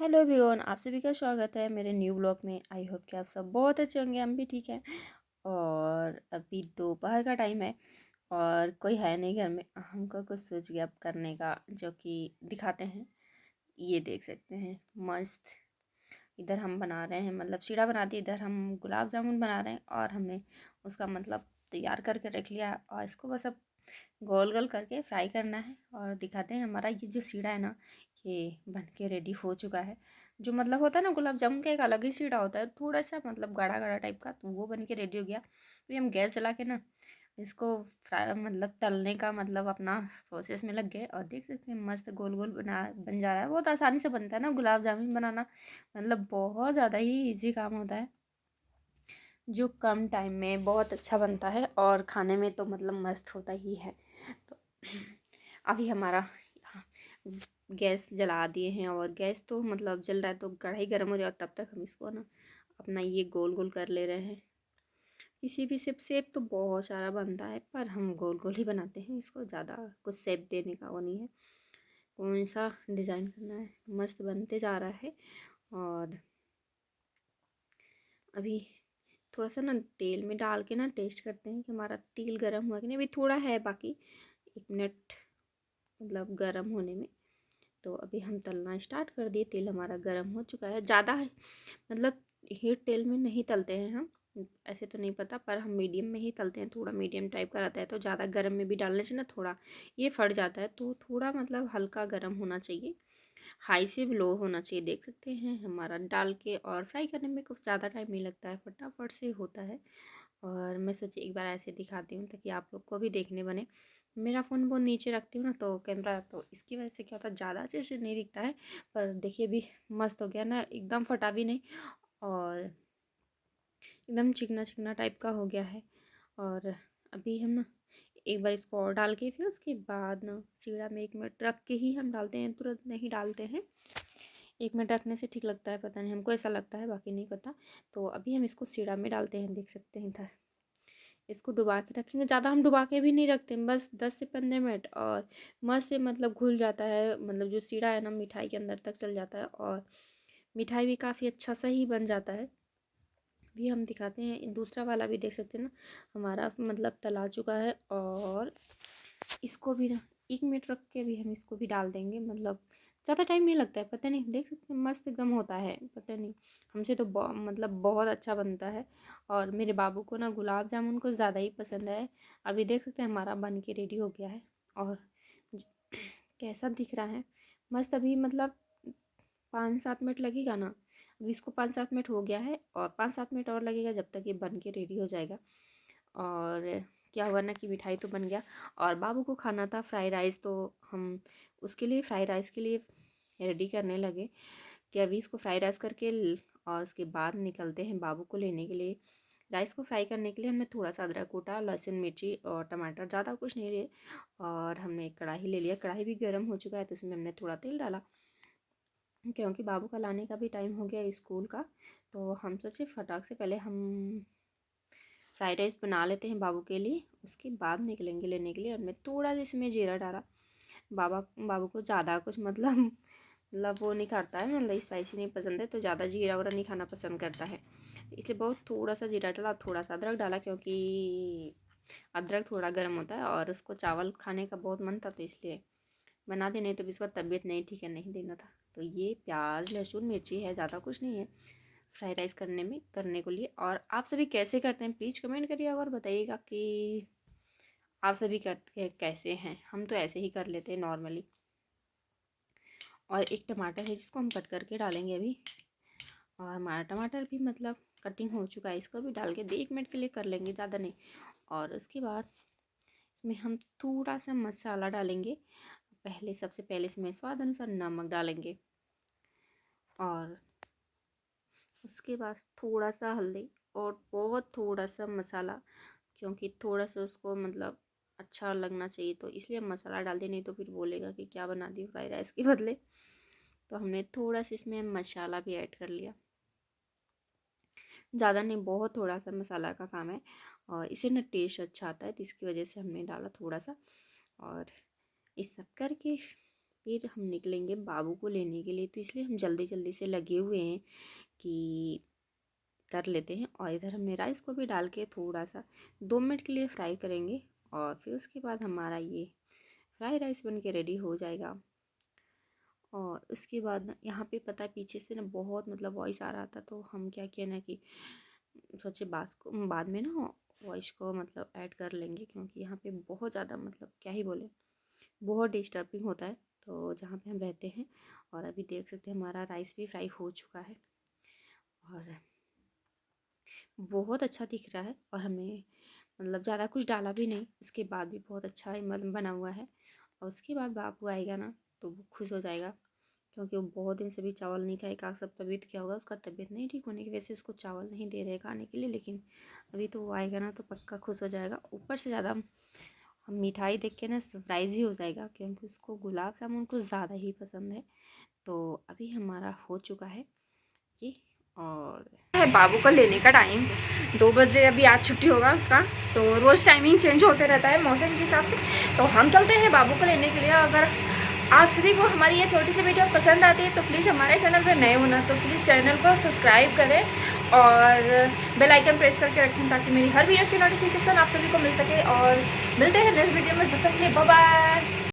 Hello everyone, आप सभी का स्वागत है मेरे न्यू ब्लॉग में। आई होप कि आप सब बहुत अच्छे होंगे, हम भी ठीक हैं। और अभी दोपहर का टाइम है और कोई है नहीं घर में। हमको कुछ सोच गया करने का, जो कि दिखाते हैं। ये देख सकते हैं, मस्त। इधर हम बना रहे हैं, मतलब शीरा बना दी, इधर हम गुलाब जामुन बना रहे हैं। और हमने उसका मतलब तैयार करके रख लिया और इसको बस अब गोल गोल करके फ्राई करना है। और दिखाते हैं हमारा ये जो सीढ़ा है ना, ये बन के रेडी हो चुका है। जो मतलब होता है ना, गुलाब जामुन का एक अलग ही सीढ़ा होता है, थोड़ा सा मतलब गाढ़ा गाढ़ा टाइप का, तो वो बन के रेडी हो गया। फिर हम गैस जला के ना इसको फ्राई मतलब तलने का मतलब अपना प्रोसेस में लग गए। और देख सकते हैं मस्त गोल गोल बन जा रहा है। बहुत आसानी से बनता है ना गुलाब जामुन बनाना, मतलब बहुत ज़्यादा ही ईजी काम होता है, जो कम टाइम में बहुत अच्छा बनता है और खाने में तो मतलब मस्त होता ही है। तो अभी हमारा गैस जला दिए हैं और गैस तो मतलब जल रहा है, तो कढ़ाई गर्म हो जाए। और तब तक हम इसको ना अपना ये गोल गोल कर ले रहे हैं। किसी भी शेप तो बहुत सारा बनता है, पर हम गोल गोल ही बनाते हैं इसको, ज़्यादा कुछ शेप देने का वो नहीं है। कौन सा डिज़ाइन करना है, मस्त बनते जा रहा है। और अभी थोड़ा सा ना तेल में डाल के ना टेस्ट करते हैं कि हमारा तेल गर्म हुआ कि नहीं। अभी थोड़ा है बाकी, 1 मिनट मतलब गर्म होने में। तो अभी हम तलना स्टार्ट कर दिए, तेल हमारा गर्म हो चुका है। ज़्यादा है मतलब हीट तेल में नहीं तलते हैं हम, ऐसे तो नहीं पता, पर हम मीडियम में ही तलते हैं। थोड़ा मीडियम टाइप का रहता है, तो ज़्यादा गर्म में भी डालने से ना थोड़ा ये फट जाता है। तो थोड़ा मतलब हल्का गर्म होना चाहिए, हाई से लो होना चाहिए। देख सकते हैं हमारा डाल के, और फ्राई करने में कुछ ज़्यादा टाइम नहीं लगता है, फटाफट से होता है। और मैं सोची एक बार ऐसे दिखाती हूँ ताकि आप लोग को भी देखने बने। मेरा फ़ोन बहुत नीचे रखती हूँ ना, तो कैमरा, तो इसकी वजह से क्या होता है, ज़्यादा अच्छे से नहीं दिखता है। पर देखिए भी मस्त हो गया ना, एकदम फटा भी नहीं और एकदम चिकना चिकना टाइप का हो गया है। और अभी हम ना एक बार इसको और डाल के, फिर उसके बाद ना सीढ़ा में 1 मिनट रख के ही हम डालते हैं, तुरंत नहीं डालते हैं। 1 मिनट रखने से ठीक लगता है, पता नहीं, हमको ऐसा लगता है, बाकी नहीं पता। तो अभी हम इसको सीढ़ा में डालते हैं, देख सकते हैं इधर। इसको डुबा के रखेंगे, ज़्यादा हम डुबा के भी नहीं रखते, बस 10 से 15 मिनट। और मस्त से मतलब घुल जाता है, मतलब जो सीढ़ा है ना मिठाई के अंदर तक चल जाता है और मिठाई भी काफ़ी अच्छा सा ही बन जाता है। भी हम दिखाते हैं दूसरा वाला भी, देख सकते हैं ना हमारा मतलब तला चुका है। और इसको भी ना 1 मिनट रख के भी हम इसको भी डाल देंगे, मतलब ज़्यादा टाइम नहीं लगता है। पता नहीं, देख सकते हैं मस्त गम होता है, पता नहीं, हमसे तो मतलब बहुत अच्छा बनता है। और मेरे बाबू को ना गुलाब जामुन को ज़्यादा ही पसंद है। अभी देख सकते हैं हमारा बन के रेडी हो गया है। और कैसा दिख रहा है, मस्त। अभी मतलब 5-7 मिनट लगेगा ना, अभी इसको 5-7 मिनट हो गया है और 5-7 मिनट और लगेगा जब तक ये बन के रेडी हो जाएगा। और क्या हुआ ना कि मिठाई तो बन गया और बाबू को खाना था फ्राई राइस, तो हम उसके लिए फ्राई राइस के लिए रेडी करने लगे कि अभी इसको फ्राई राइस करके और उसके बाद निकलते हैं बाबू को लेने के लिए। राइस को फ्राई करने के लिए हमने थोड़ा सा अदरक कूटा, लहसुन मिर्ची और टमाटर, ज़्यादा कुछ नहीं लिए। और हमने एक कढ़ाई ले लिया, कढ़ाई भी गर्म हो चुका है, तो उसमें हमने थोड़ा तेल डाला, क्योंकि बाबू का लाने का भी टाइम हो गया स्कूल का। तो हम सोचे फटाक से पहले हम फ्राइड राइस बना लेते हैं बाबू के लिए, उसके बाद निकलेंगे लेने के लिए। और मैं थोड़ा सा इसमें जीरा डाला। बाबू को ज़्यादा कुछ मतलब वो नहीं खाता है, मतलब स्पाइसी नहीं पसंद है, तो ज़्यादा जीरा वगैरह नहीं खाना पसंद करता है, इसलिए बहुत थोड़ा सा जीरा डाला, थोड़ा सा अदरक डाला, क्योंकि अदरक थोड़ा गर्म होता है और उसको चावल खाने का बहुत मन था, तो इसलिए बना दी। नहीं तो भी इसका तबीयत नहीं ठीक है, नहीं देना था। तो ये प्याज लहसुन मिर्ची है, ज़्यादा कुछ नहीं है फ्राइड राइस करने को लिए। और आप सभी कैसे करते हैं प्लीज़ कमेंट करिएगा और बताइएगा कि आप सभी करते कैसे हैं। हम तो ऐसे ही कर लेते हैं नॉर्मली। और एक टमाटर है जिसको हम कट करके डालेंगे अभी। और हमारा टमाटर भी मतलब कटिंग हो चुका है, इसको भी डाल के 1 मिनट के लिए कर लेंगे, ज़्यादा नहीं। और उसके बाद इसमें हम थोड़ा सा मसाला डालेंगे। सबसे पहले इसमें स्वाद अनुसार नमक डालेंगे और उसके बाद थोड़ा सा हल्दी और बहुत थोड़ा सा मसाला, क्योंकि थोड़ा सा उसको मतलब अच्छा लगना चाहिए, तो इसलिए हम मसाला डाल दें, नहीं तो फिर बोलेगा कि क्या बना दी फ्राइड राइस के बदले। तो हमने थोड़ा सा इसमें मसाला भी ऐड कर लिया, ज़्यादा नहीं, बहुत थोड़ा सा मसाला का काम है और इसे ना टेस्ट अच्छा आता है, तो इसकी वजह से हमने डाला थोड़ा सा। और इस सब करके फिर हम निकलेंगे बाबू को लेने के लिए, तो इसलिए हम जल्दी जल्दी से लगे हुए हैं कि कर लेते हैं। और इधर हमने राइस को भी डाल के थोड़ा सा 2 मिनट के लिए फ्राई करेंगे, और फिर उसके बाद हमारा ये फ्राई राइस बन के रेडी हो जाएगा। और उसके बाद ना यहाँ पे पता है पीछे से ना बहुत मतलब वॉइस आ रहा था, तो हम क्या किया ना कि सोचे बाद में ना वॉइस को मतलब ऐड कर लेंगे, क्योंकि यहाँ पे बहुत ज़्यादा मतलब क्या ही बोले, बहुत डिस्टर्बिंग होता है तो जहाँ पे हम रहते हैं। और अभी देख सकते हैं हमारा राइस भी फ्राई हो चुका है और बहुत अच्छा दिख रहा है। और हमने मतलब ज़्यादा कुछ डाला भी नहीं, उसके बाद भी बहुत अच्छा मतलब बना हुआ है। और उसके बाद बाबू आएगा ना तो वो खुश हो जाएगा, क्योंकि वो बहुत दिन से भी चावल नहीं खाएगा। सब तबीयत क्या होगा, उसका तबीयत नहीं ठीक होने की वजह से उसको चावल नहीं दे रहे खाने के लिए, लेकिन अभी तो वो आएगा ना तो पक्का खुश हो जाएगा। ऊपर से ज़्यादा हम मिठाई देख के ना सरप्राइज़ ही हो जाएगा, क्योंकि उसको गुलाब जामुन कुछ ज़्यादा ही पसंद है। तो अभी हमारा हो चुका है ये, और है बाबू को लेने का टाइम 2 बजे। अभी आज छुट्टी होगा उसका, तो रोज़ टाइमिंग चेंज होते रहता है मौसम के हिसाब से। तो हम चलते हैं बाबू को लेने के लिए। अगर आप सभी को हमारी ये छोटी सी वीडियो पसंद आती है तो प्लीज़ हमारे चैनल पर नए होना तो प्लीज़ चैनल को सब्सक्राइब करें और बेल आइकन प्रेस करके रखें, ताकि मेरी हर वीडियो की नोटिफिकेशन आप सभी को मिल सके। और मिलते हैं नेक्स्ट वीडियो में, जब तक के लिए बाय बाय।